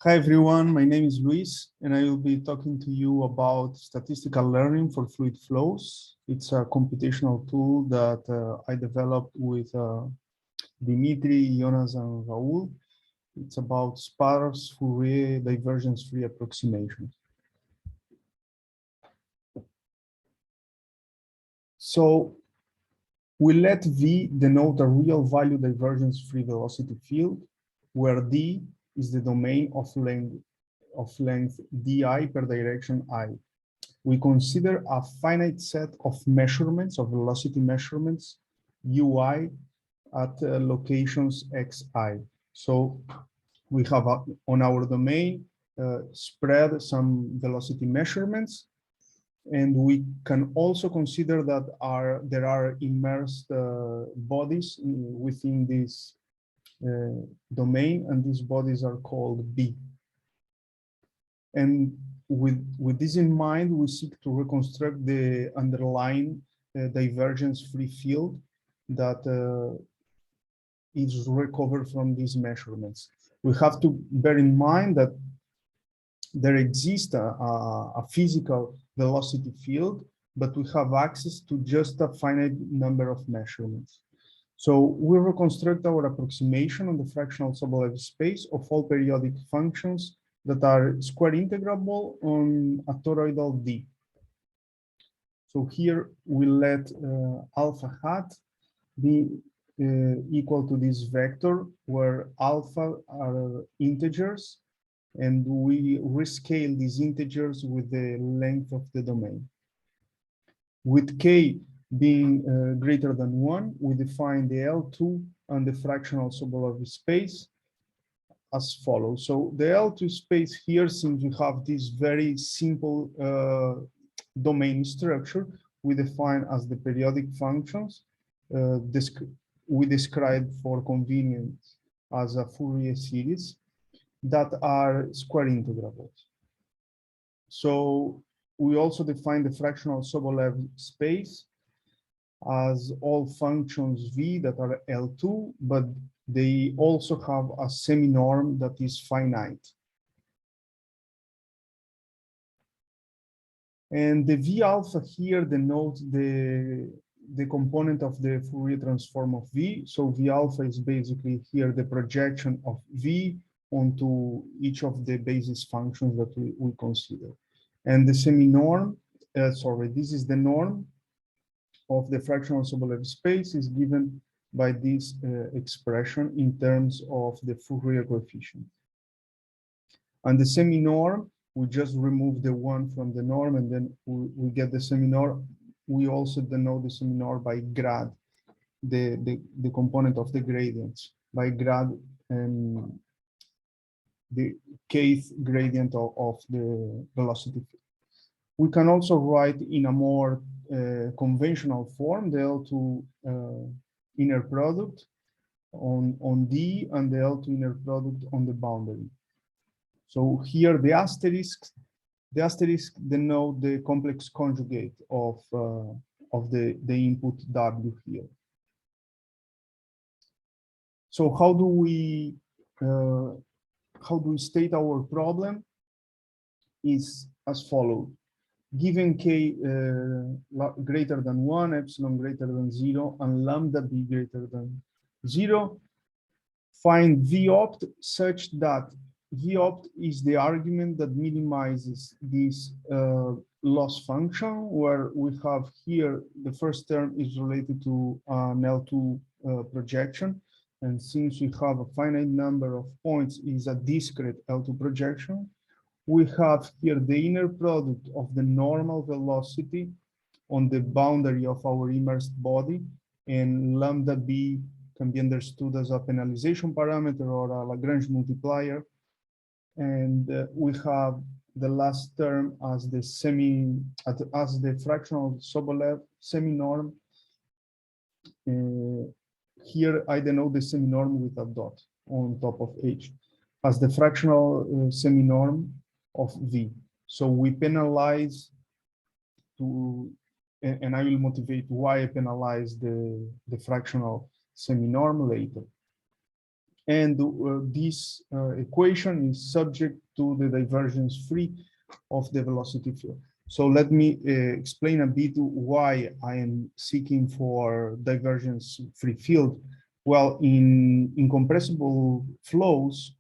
Hi everyone, my name is Luis and I will be talking to you about statistical learning for fluid flows. It's a computational tool that I developed with Dimitri, Jonas, and Raul. It's about sparse Fourier divergence-free approximation. So we let V denote a real value divergence-free velocity field, where D is the domain of length di per direction I. We consider a finite set of measurements, of velocity measurements, ui, at locations xi. So we have on our domain spread some velocity measurements, and we can also consider that there are immersed bodies within this domain, and these bodies are called B. And with this in mind, we seek to reconstruct the underlying divergence-free field that is recovered from these measurements. We have to bear in mind that there exists a physical velocity field, but we have access to just a finite number of measurements. So we reconstruct our approximation on the fractional Sobolev space of all periodic functions that are square integrable on a toroidal D. So here we let alpha hat be equal to this vector where alpha are integers, and we rescale these integers with the length of the domain. With k being greater than 1, we define the L2 and the fractional Sobolev space as follows. So the L2 space here, since we have this very simple domain structure, we define as the periodic functions we describe for convenience as a Fourier series that are square integrables. So we also define the fractional Sobolev space as all functions V that are L2, but they also have a semi-norm that is finite. And the V alpha here denotes the component of the Fourier transform of V. So V alpha is basically here the projection of V onto each of the basis functions that we consider. And the semi-norm, this is the norm of the fractional Sobolev space is given by this expression in terms of the Fourier coefficient. And the semi-norm, we just remove the 1 from the norm, and then we get the semi-norm. We also denote the semi-norm by grad, the component of the gradients, by grad and the kth gradient of the velocity. We can also write in a more conventional form the L2 inner product on D and the L2 inner product on the boundary. So here the asterisk denote the complex conjugate of the input W here. So how do we state our problem? Is as follows. Given k greater than 1, epsilon greater than 0, and lambda b greater than 0, find V opt such that V opt is the argument that minimizes this loss function, where we have here the first term is related to an L2 projection. And since we have a finite number of points, is a discrete L2 projection. We have here the inner product of the normal velocity on the boundary of our immersed body, and lambda b can be understood as a penalization parameter or a Lagrange multiplier. And we have the last term as the fractional Sobolev semi-norm. Here I denote the semi-norm with a dot on top of H as the fractional semi-norm of V. So we penalize and I will motivate why I penalize the fractional semi-norm later. And this equation is subject to the divergence free of the velocity field. So let me explain a bit why I am seeking for divergence free field. Well, in incompressible flows,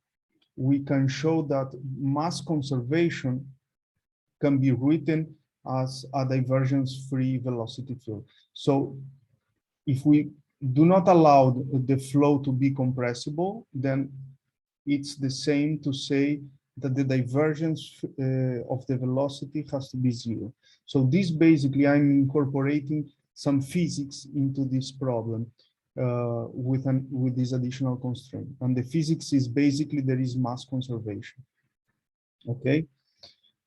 we can show that mass conservation can be written as a divergence free velocity field. So if we do not allow the flow to be compressible, then it's the same to say that the divergence of the velocity has to be zero. So this basically, I'm incorporating some physics into this problem with this additional constraint. And the physics is basically there is mass conservation. Okay.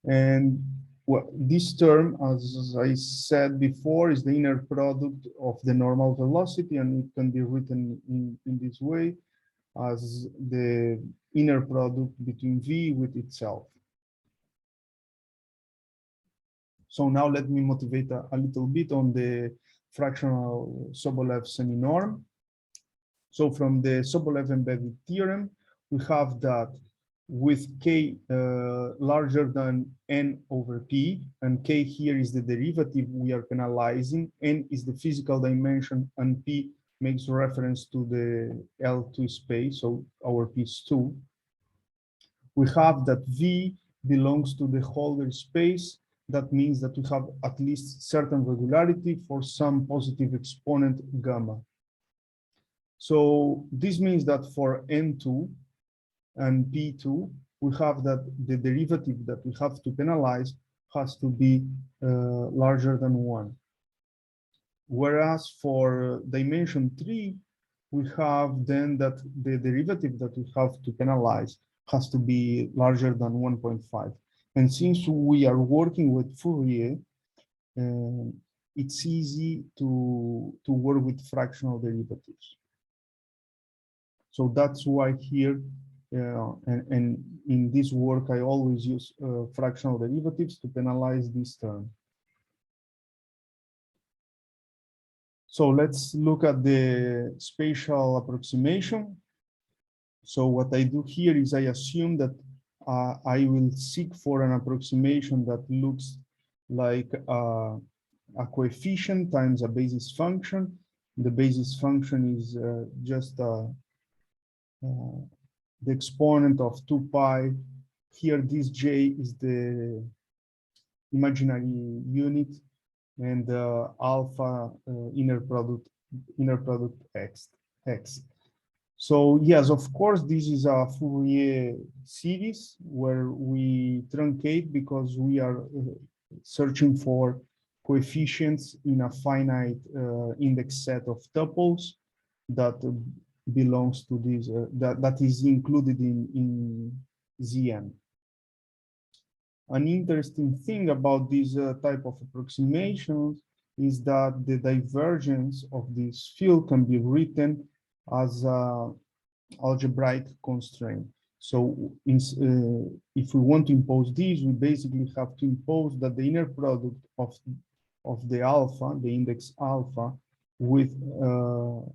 And well, this term, as I said before, is the inner product of the normal velocity, and it can be written in this way as the inner product between V with itself. So now let me motivate a little bit on the fractional Sobolev semi-norm. So from the Sobolev embedded theorem, we have that with k larger than n over p, and k here is the derivative we are penalizing, n is the physical dimension, and p makes reference to the L2 space, so our p is 2. We have that V belongs to the Holder space. That means that we have at least certain regularity for some positive exponent gamma. So this means that for N2 and P2, we have that the derivative that we have to penalize has to be larger than 1. Whereas for dimension 3, we have then that the derivative that we have to penalize has to be larger than 1.5. And since we are working with Fourier, it's easy to work with fractional derivatives. So that's why here, and in this work, I always use fractional derivatives to penalize this term. So let's look at the spatial approximation. So what I do here is I assume that I will seek for an approximation that looks like a coefficient times a basis function. The basis function is just the exponent of 2 pi. Here, this j is the imaginary unit, and alpha inner product x. So yes, of course, this is a Fourier series where we truncate because we are searching for coefficients in a finite index set of tuples that belongs to this, that is included in Zn. An interesting thing about this type of approximations is that the divergence of this field can be written as an algebraic constraint. So if we want to impose this, we basically have to impose that the inner product of the alpha, the index alpha, with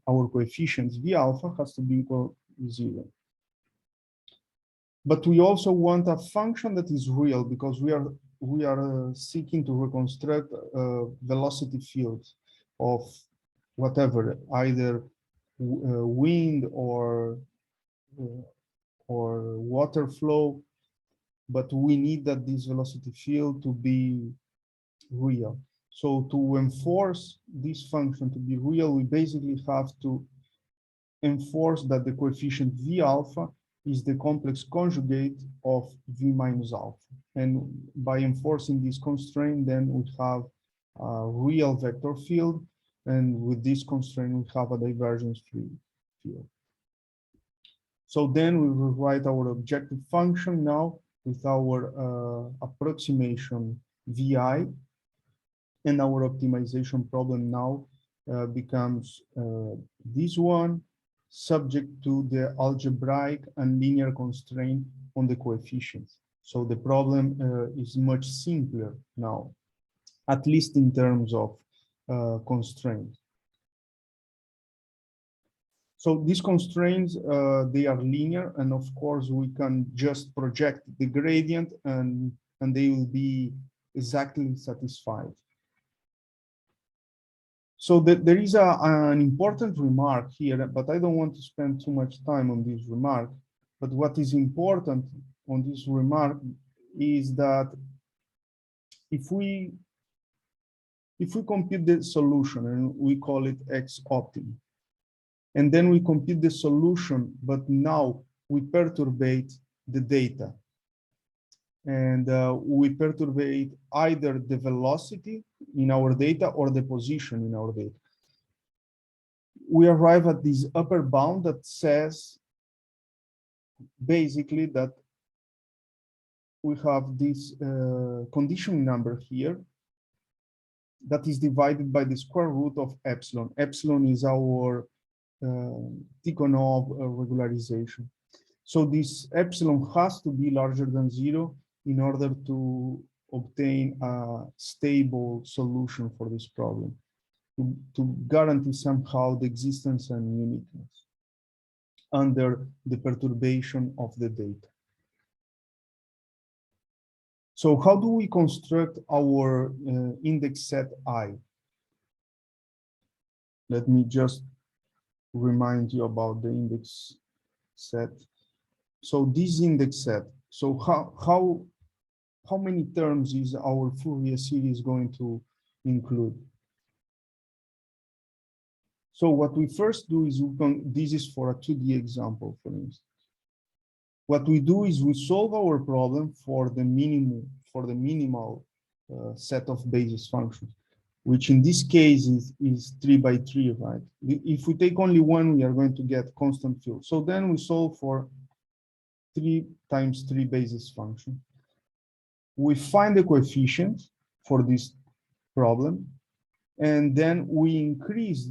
our coefficients V alpha has to be equal to 0. But we also want a function that is real because we are seeking to reconstruct velocity fields of whatever, either wind or water flow, but we need that this velocity field to be real. So to enforce this function to be real, we basically have to enforce that the coefficient V alpha is the complex conjugate of V minus alpha. And by enforcing this constraint, then we have a real vector field. And with this constraint, we have a divergence-free field. So then we will write our objective function now with our approximation VI, and our optimization problem now becomes this one, subject to the algebraic and linear constraint on the coefficients. So the problem is much simpler now, at least in terms of constraints. So these constraints, they are linear, and of course we can just project the gradient and they will be exactly satisfied. So there is an important remark here, but I don't want to spend too much time on this remark. But what is important on this remark is that if we compute the solution and we call it X optimum, and then we compute the solution, but now we perturbate the data. And we perturbate either the velocity in our data or the position in our data. We arrive at this upper bound that says basically that we have this condition number here that is divided by the square root of epsilon. Epsilon is our Tikhonov regularization. So this epsilon has to be larger than 0 in order to obtain a stable solution for this problem, to guarantee somehow the existence and uniqueness under the perturbation of the data. So how do we construct our index set I? Let me just remind you about the index set. So this index set, so how many terms is our Fourier series going to include? So what we first do is this is for a 2D example, for instance. What we do is we solve our problem for the minimal set of basis functions, which in this case is 3 by 3, right? If we take only one, we are going to get constant field. So then we solve for 3 times 3 basis function. We find the coefficient for this problem, and then we increase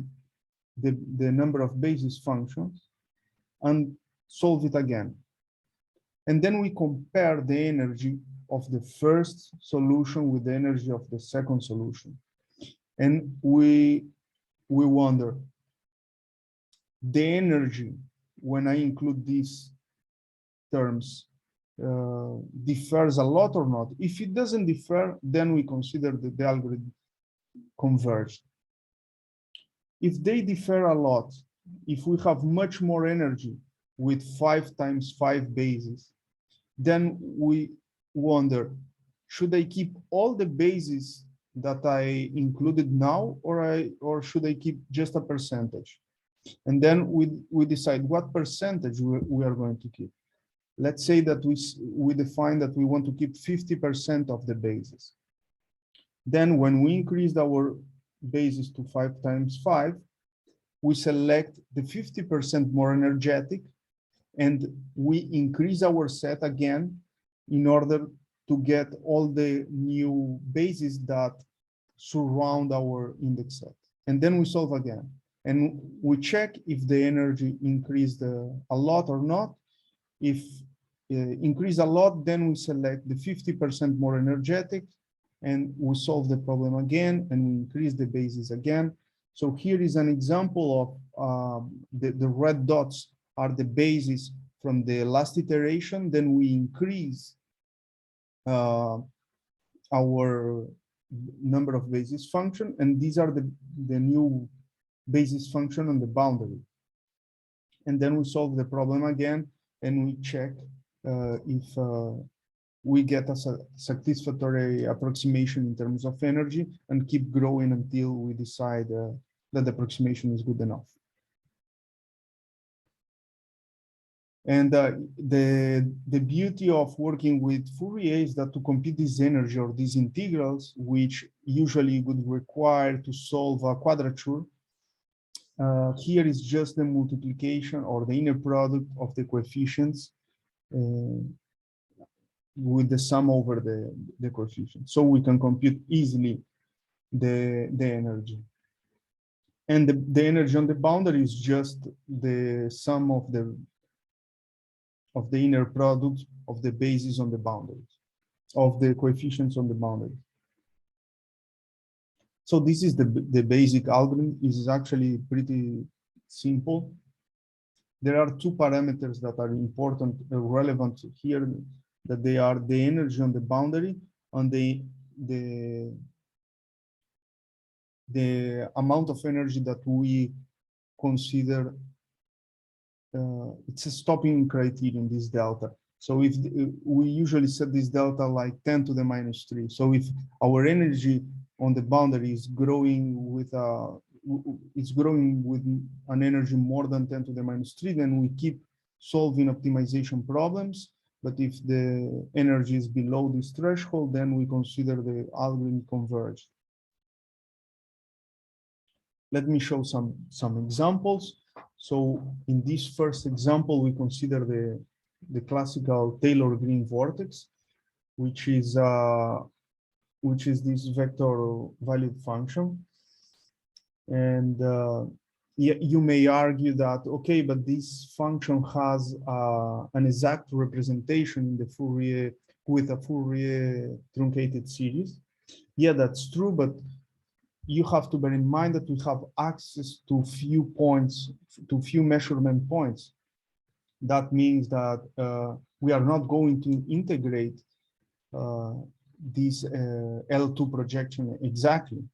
the number of basis functions and solve it again. And then we compare the energy of the first solution with the energy of the second solution. And we wonder, the energy, when I include these terms, differs a lot or not? If it doesn't differ, then we consider that the algorithm converged. If they differ a lot, if we have much more energy with 5 times 5 bases, then we wonder, should I keep all the bases that I included now, or should I keep just a percentage? And then we decide what percentage we are going to keep. Let's say that we define that we want to keep 50% of the bases. Then when we increased our bases to 5 times 5, we select the 50% more energetic, and we increase our set again in order to get all the new bases that surround our index set. And then we solve again. And we check if the energy increased a lot or not. If increase a lot, then we select the 50% more energetic, and we solve the problem again, and we increase the bases again. So here is an example of the red dots are the bases from the last iteration. Then we increase our number of basis function, and these are the new basis function on the boundary. And then we solve the problem again, and we check if we get a satisfactory approximation in terms of energy, and keep growing until we decide that the approximation is good enough. And the beauty of working with Fourier is that to compute this energy or these integrals, which usually would require to solve a quadrature, here is just the multiplication or the inner product of the coefficients with the sum over the coefficient. So we can compute easily the energy. And the energy on the boundary is just the sum of the inner product of the bases on the boundaries, of the coefficients on the boundary. So this is the basic algorithm. It is actually pretty simple. There are two parameters that are important, relevant here, that they are the energy on the boundary and the amount of energy that we consider it's a stopping criterion, this delta. So if we usually set this delta like 10 to the minus 3. So if our energy on the boundary is growing with an energy more than 10 to the minus 3, then we keep solving optimization problems. But if the energy is below this threshold, then we consider the algorithm converged. Let me show some examples. So in this first example, we consider the classical Taylor-Green vortex, which is this vector valued function. And you may argue that, okay, but this function has an exact representation in the Fourier with a Fourier truncated series. Yeah, that's true, but you have to bear in mind that we have access to few points, to few measurement points. That means that we are not going to integrate this L2 projection exactly.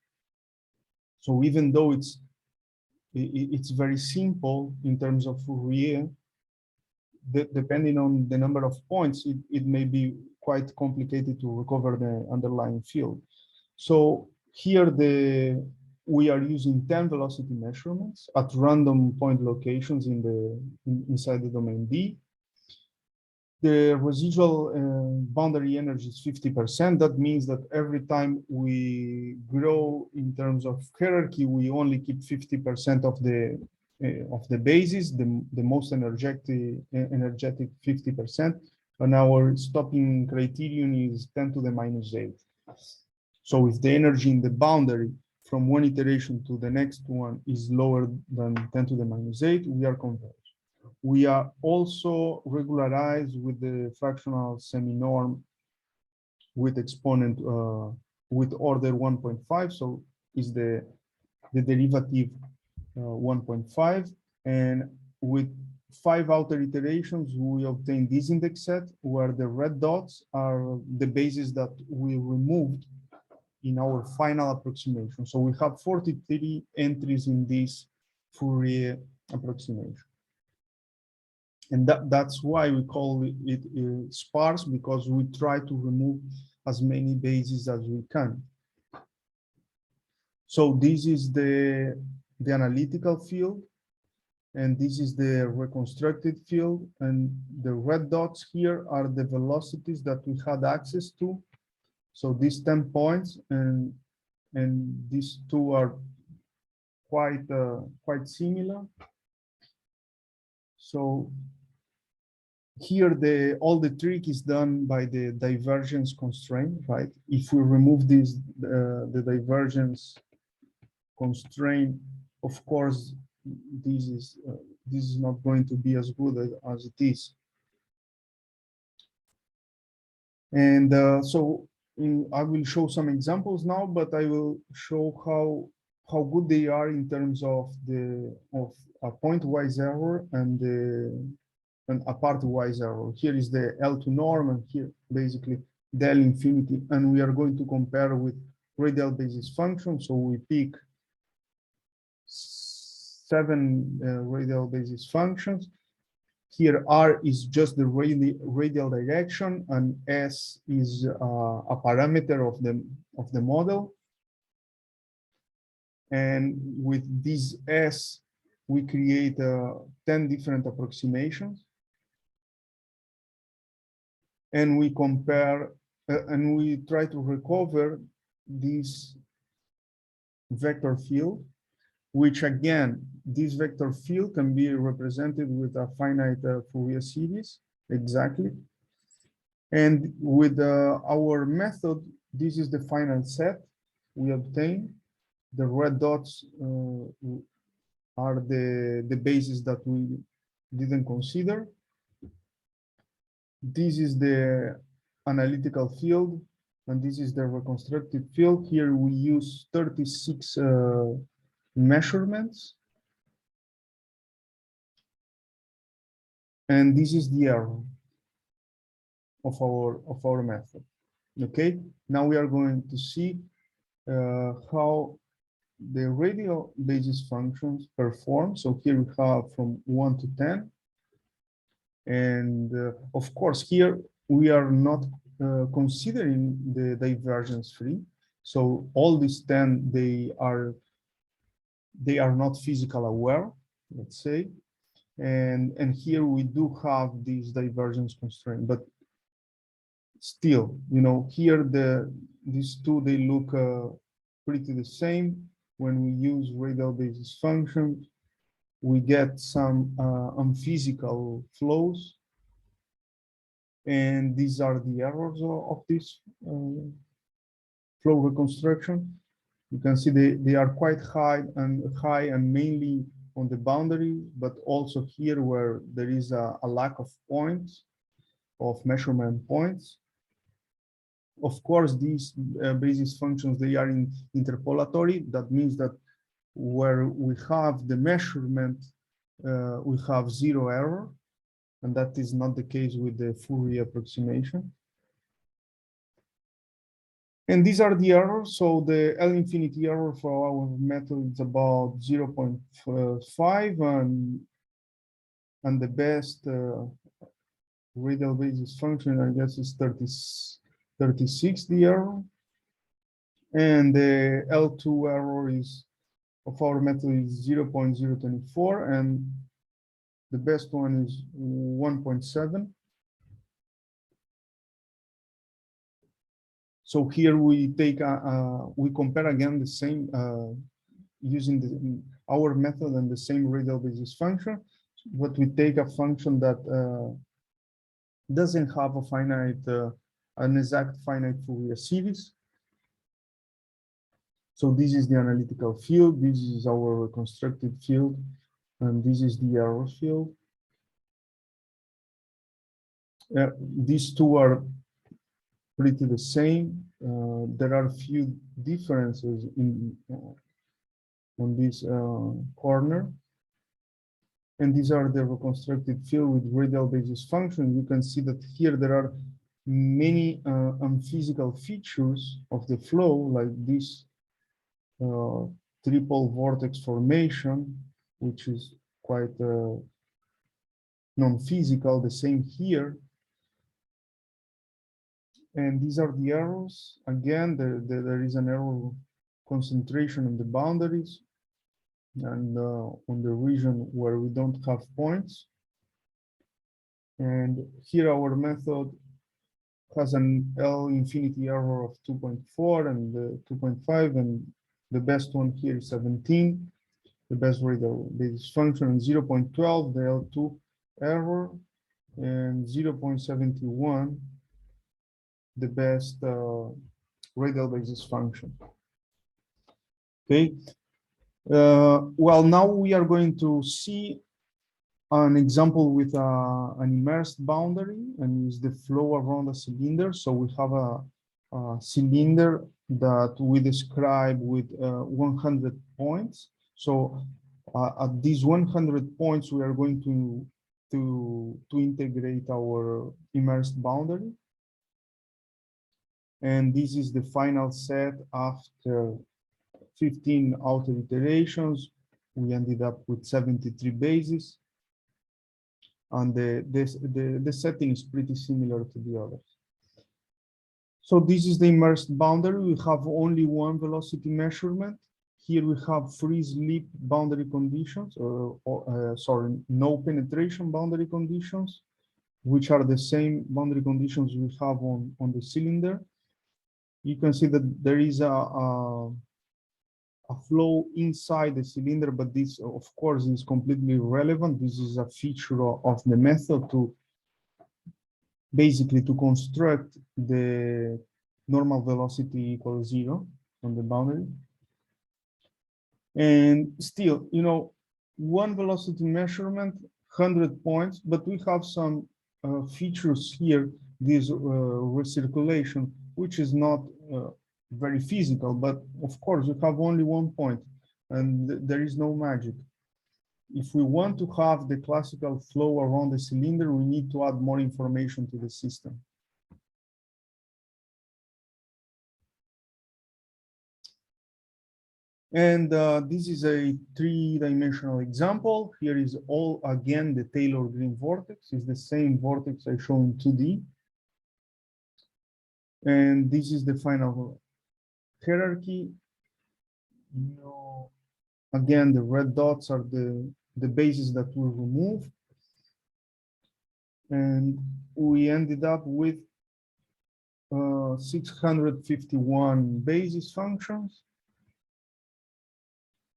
So even though it's very simple in terms of Fourier, depending on the number of points, it may be quite complicated to recover the underlying field. So here we are using 10 velocity measurements at random point locations inside the domain D. The residual boundary energy is 50%. That means that every time we grow in terms of hierarchy, we only keep 50% of the basis, the most energetic 50%, and our stopping criterion is 10 to the minus 8. So if the energy in the boundary from one iteration to the next one is lower than 10 to the minus 8, we are converged. We are also regularized with the fractional semi-norm with exponent with order 1.5. So is the derivative 1.5. And with 5 outer iterations, we obtain this index set where the red dots are the bases that we removed in our final approximation. So we have 43 entries in this Fourier approximation. And that's why we call it sparse, because we try to remove as many bases as we can. So this is the analytical field, and this is the reconstructed field, and the red dots here are the velocities that we had access to. So these 10 points and these two are quite similar. So here all the trick is done by the divergence constraint, right? If we remove this the divergence constraint, of course this is not going to be as good as it is. And so I will show some examples now, but I will show how good they are in terms of a pointwise error and a partwise error. Here is the L2 norm, and here basically del infinity, and we are going to compare with radial basis function. So we pick 7 radial basis functions. Here R is just the radial direction, and S is a parameter of the model. And with this S, we create 10 different approximations. And we compare, and we try to recover this vector field, which again, this vector field can be represented with a finite Fourier series, exactly. And with our method, this is the final set we obtain. The red dots are the bases that we didn't consider. This is the analytical field, and this is the reconstructed field. Here we use 36 measurements. And this is the error of our method. Okay, now we are going to see how the radial basis functions perform. So here we have from 1 to 10. And of course, here we are not considering the divergence free. So all these 10, they are not physical aware, let's say. And here we do have this divergence constraint, but still, you know, here these two, they look pretty the same. When we use radial basis functions, we get some unphysical flows, and these are the errors of this flow reconstruction. You can see they are quite high and mainly on the boundary, but also here where there is a lack of points, of measurement points. Of course, these basis functions, they are interpolatory. That means that where we have the measurement, we have zero error, and that is not the case with the Fourier approximation. And these are the errors. So the L infinity error for our method is about 0.5, and the best radial basis function, I guess, is 36, the error. And the L2 error is of our method is 0.024, and the best one is 1.7. So here we take we compare again the same using our method and the same radial basis function, but we take a function that doesn't have a finite, an exact finite Fourier series. So this is the analytical field, this is our reconstructed field, and this is the error field. These two are pretty the same. There are a few differences in on this corner. And these are the reconstructed field with radial basis function. You can see that here there are many unphysical features of the flow, like this triple vortex formation, which is quite non-physical, the same here. And these are the errors. Again, there is an error concentration on the boundaries and on the region where we don't have points. And here our method has an L infinity error of 2.4 and 2.5, and the best one here is 17, the best radial basis function, and 0.12, the L2 error, and 0.71, the best radial basis function. Okay. Well, now we are going to see an example with an immersed boundary, and is the flow around a cylinder. So we have a cylinder that we describe with 100 points. So at these 100 points, we are going to integrate our immersed boundary. And this is the final set after 15 outer iterations. We ended up with 73 bases. And the setting is pretty similar to the others. So this is the immersed boundary. We have only one velocity measurement. Here we have free slip boundary conditions, sorry, no penetration boundary conditions, which are the same boundary conditions we have on the cylinder. You can see that there is a flow inside the cylinder, but this, of course, is completely irrelevant. This is a feature of the method to basically to construct the normal velocity equals 0 on the boundary. And still, you know, one velocity measurement, 100 points, but we have some features here, this recirculation, which is not very physical, but of course, we have only 1 point, and there is no magic. if we want to have the classical flow around the cylinder, we need to add more information to the system. And this is a three-dimensional example. Here is all, again, the Taylor-Green vortex. It's the same vortex I showed in 2D. And this is the final hierarchy. Again, the red dots are the bases that we remove. And we ended up with 651 basis functions.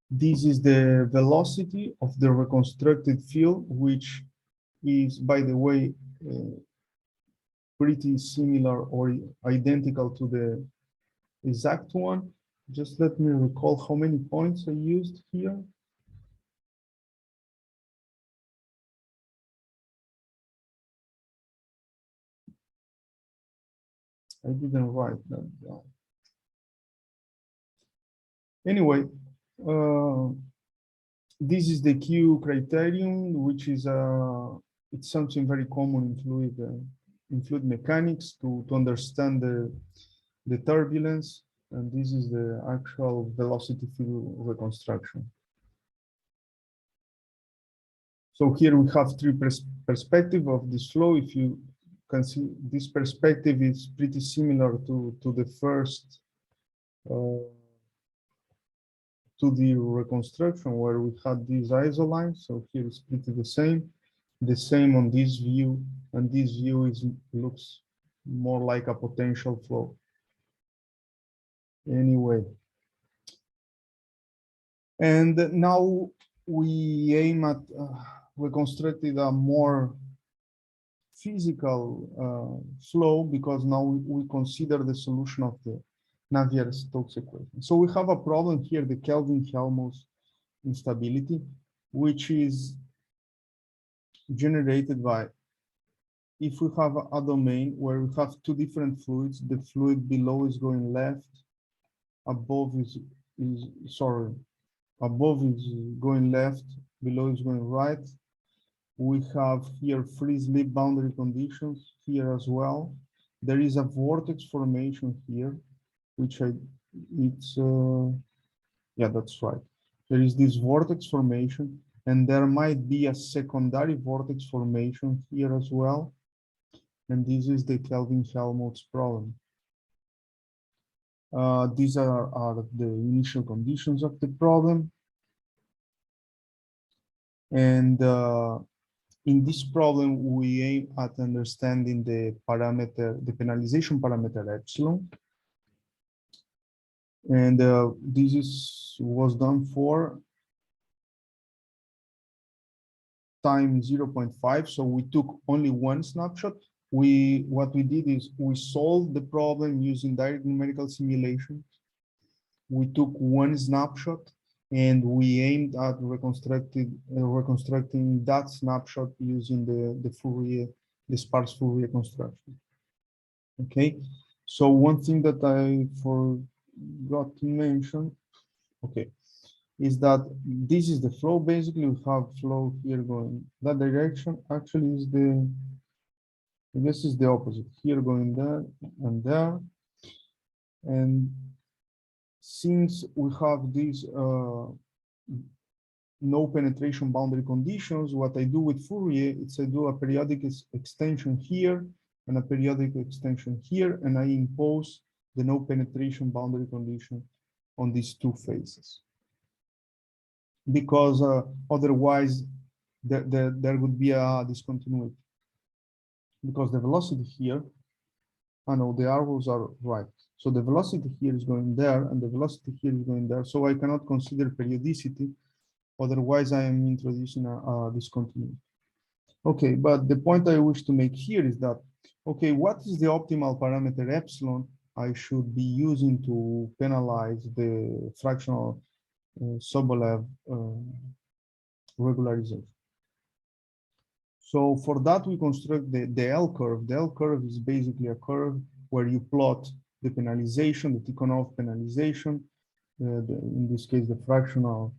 This is the velocity of the reconstructed field, which is, by the way, pretty similar or identical to the exact one. Just let me recall how many points I used here. I didn't write that down. Anyway, this is the Q criterion, which is it's something very common in fluid mechanics to understand the turbulence, and this is the actual velocity field reconstruction. So here we have three perspectives of this flow. If you can see, this perspective is pretty similar to the first 2D reconstruction where we had these isolines. So here it's pretty the same. The same on this view, and this view looks more like a potential flow. Anyway, and now we aim at reconstructing a more physical flow, because now we consider the solution of the Navier-Stokes equation. So we have a problem here, the Kelvin-Helmholtz instability, which is generated by, if we have a domain where we have two different fluids, the fluid below is going left, above is going left, below is going right. We have here free slip boundary conditions here as well. There is a vortex formation here, which yeah, that's right. There is this vortex formation, and there might be a secondary vortex formation here as well. And this is the Kelvin-Helmholtz problem. These are the initial conditions of the problem. And in this problem, we aim at understanding the penalization parameter epsilon. And this was done for time 0.5. So we took only one snapshot. What we did is we solved the problem using direct numerical simulations. We took one snapshot and we aimed at reconstructing that snapshot using the Sparse Fourier construction. Okay, so one thing that I forgot to mention, okay, is that this is the flow. Basically, we have flow here going that direction. Actually, is this is the opposite. Here going there and there. And since we have these no penetration boundary conditions, what I do with Fourier is I do a periodic extension here and a periodic extension here, and I impose the no penetration boundary condition on these two faces. Because otherwise there would be a discontinuity. Because the velocity here, I know the arrows are right. So the velocity here is going there and the velocity here is going there. So I cannot consider periodicity. Otherwise, I am introducing a discontinuity. Okay, but the point I wish to make here is that, okay, what is the optimal parameter epsilon I should be using to penalize the fractional Sobolev regularization? So for that, we construct the L curve. The L curve is basically a curve where you plot the penalization, the Tikhonov penalization, in this case, the fractional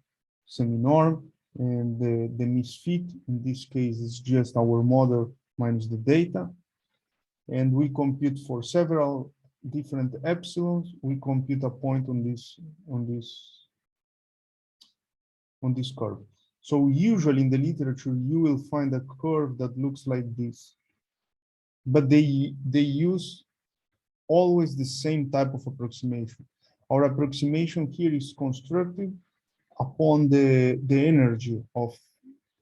semi-norm, And the misfit in this case is just our model minus the data. And we compute for several different epsilons. We compute a point on this curve. So usually in the literature, you will find a curve that looks like this, but they use always the same type of approximation. Our approximation here is constructed upon the energy of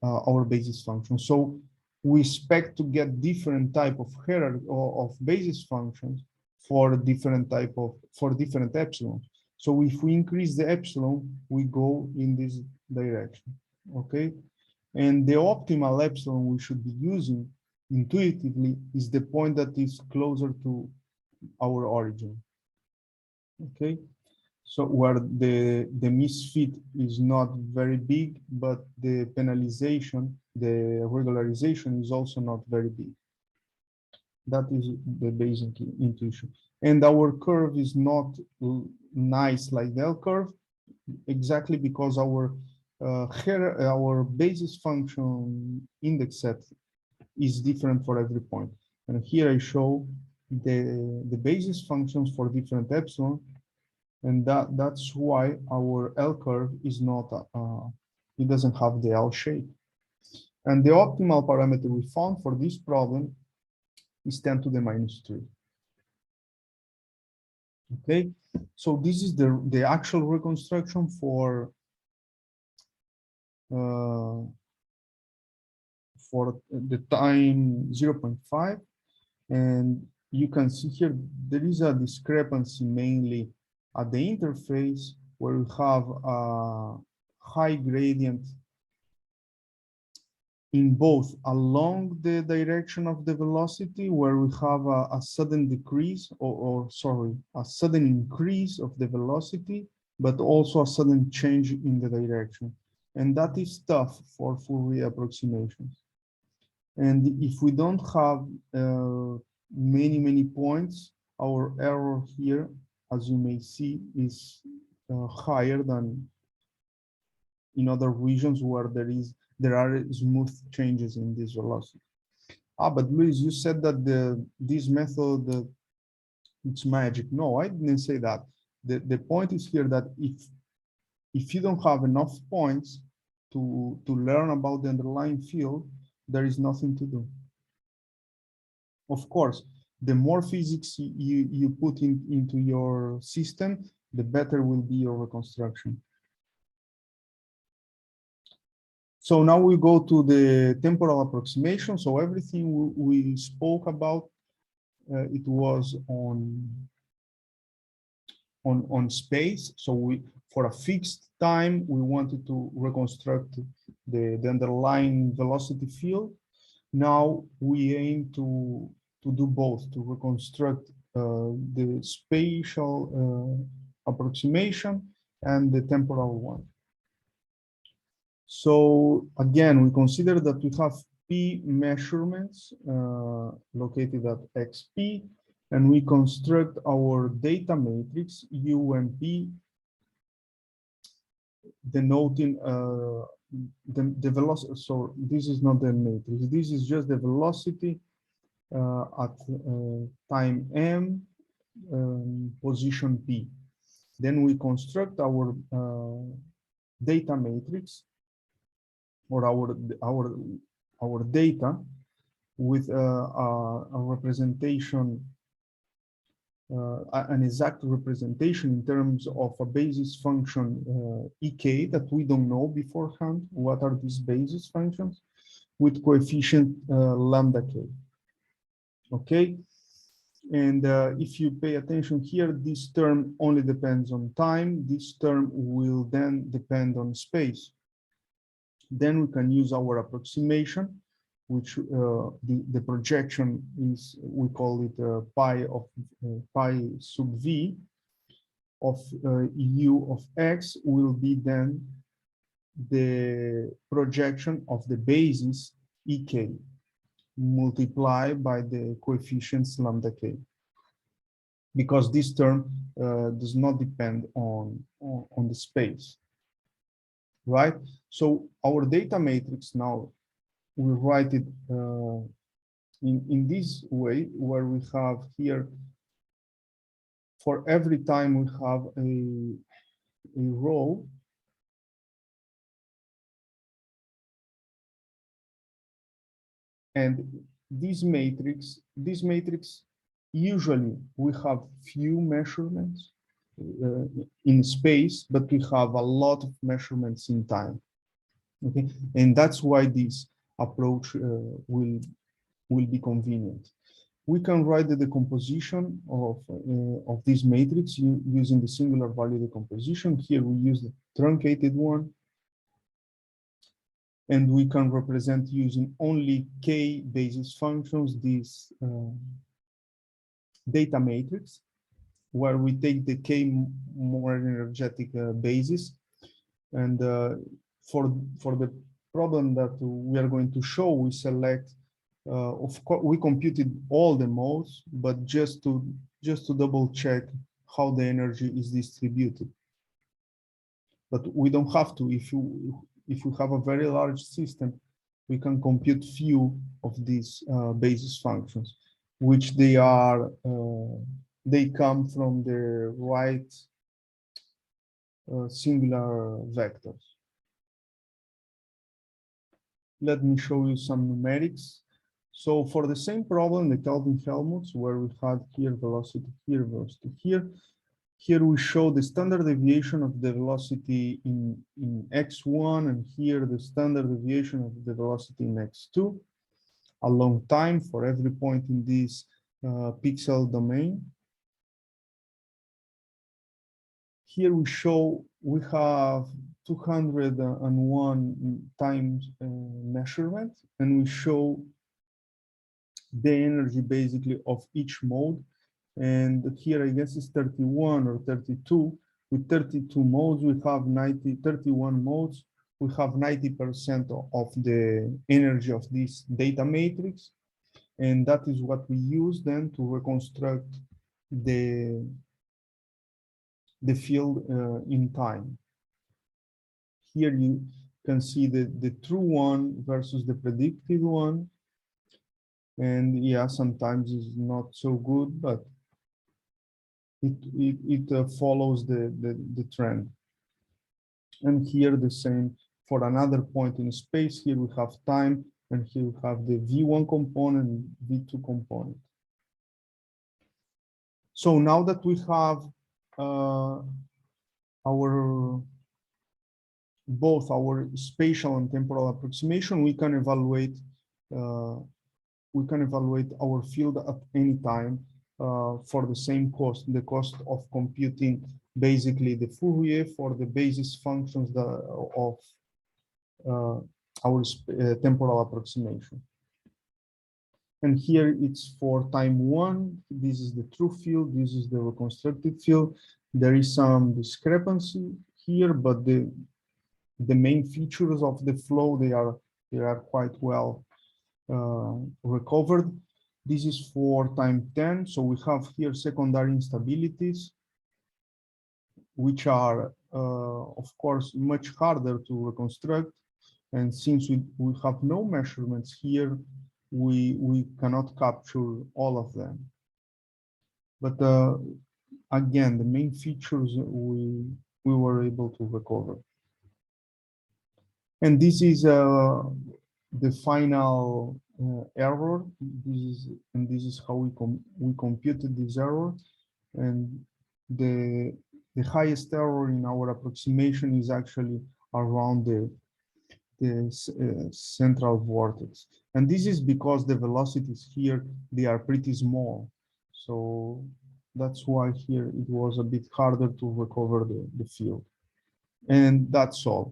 our basis function. So we expect to get different type of hierarchy of basis functions for different epsilons. So if we increase the epsilon, we go in this direction, okay? And the optimal epsilon we should be using intuitively is the point that is closer to our origin, okay? So where the misfit is not very big, but the penalization, the regularization is also not very big. That is the basic intuition. And our curve is not nice like the L curve, exactly because our basis function index set is different for every point. And here I show the basis functions for different epsilon. And that's why our L curve is not, it doesn't have the L shape. And the optimal parameter we found for this problem is 10 to the minus 3. Okay, so this is the actual reconstruction for the time 0.5. And you can see here, there is a discrepancy mainly at the interface where we have a high gradient in both along the direction of the velocity, where we have a sudden decrease a sudden increase of the velocity, but also a sudden change in the direction. And that is tough for Fourier approximations. And if we don't have many points, our error here, as you may see, is higher than in other regions where there are smooth changes in this velocity. But Luis, you said that this method, it's magic. No, I didn't say that. The point is here that if you don't have enough points to learn about the underlying field, there is nothing to do. Of course, the more physics you put into your system, the better will be your reconstruction. So now we go to the temporal approximation. So everything we spoke about, it was on space. So for a fixed time, we wanted to reconstruct the underlying velocity field. Now we aim to do both, to reconstruct the spatial approximation and the temporal one. So again, we consider that we have P measurements located at XP, and we construct our data matrix U and P, denoting the velocity. So this is not the matrix, this is just the velocity at time M, position P. Then we construct our data matrix, or our data, with a representation, an exact representation in terms of a basis function EK that we don't know beforehand. What are these basis functions? With coefficient lambda k. Okay, and if you pay attention here, this term only depends on time. This term will then depend on space. Then we can use our approximation, which the projection is, we call it pi sub v of u of x will be then the projection of the basis ek multiplied by the coefficients lambda k, because this term does not depend on the space, right? So our data matrix now, we write it in this way, where we have here, for every time we have a row, and this matrix usually we have few measurements in space, but we have a lot of measurements in time. Okay, and that's why this approach will be convenient. We can write the decomposition of this matrix using the singular value decomposition. Here we use the truncated one, and we can represent using only k basis functions this data matrix, where we take the k more energetic basis, and for the problem that we are going to show, we select. Of course, we computed all the modes, but just to double check how the energy is distributed. But we don't have to. If we have a very large system, we can compute few of these basis functions, which they come from the right singular vectors. Let me show you some numerics. So for the same problem, the Kelvin Helmholtz, where we had here velocity here, here we show the standard deviation of the velocity in x1, and here the standard deviation of the velocity in x2, a long time for every point in this pixel domain. Here we show we have 201 times measurement, and we show the energy basically of each mode. And here I guess it's 31 or 32. With 32 modes, we have 31 modes. We have 90% of the energy of this data matrix. And that is what we use then to reconstruct the field in time. Here you can see the true one versus the predicted one. And yeah, sometimes it's not so good, but it follows the trend. And here the same for another point in space. Here we have time, and here we have the V1 component and V2 component. So now that we have both our spatial and temporal approximation, we can evaluate our field at any time for the same cost, the cost of computing basically the Fourier for the basis functions of our temporal approximation. And here it's for time one. This is the true field. This is the reconstructed field. There is some discrepancy here, but the main features of the flow, they are quite well recovered. This is for time 10. So we have here secondary instabilities, which are, of course, much harder to reconstruct. And since we have no measurements here, we cannot capture all of them. But again, the main features we were able to recover. And this is the final error. This is how we computed this error. And the highest error in our approximation is actually around the central vortex. And this is because the velocities here, they are pretty small. So that's why here it was a bit harder to recover the field. And that's all.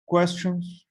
Questions?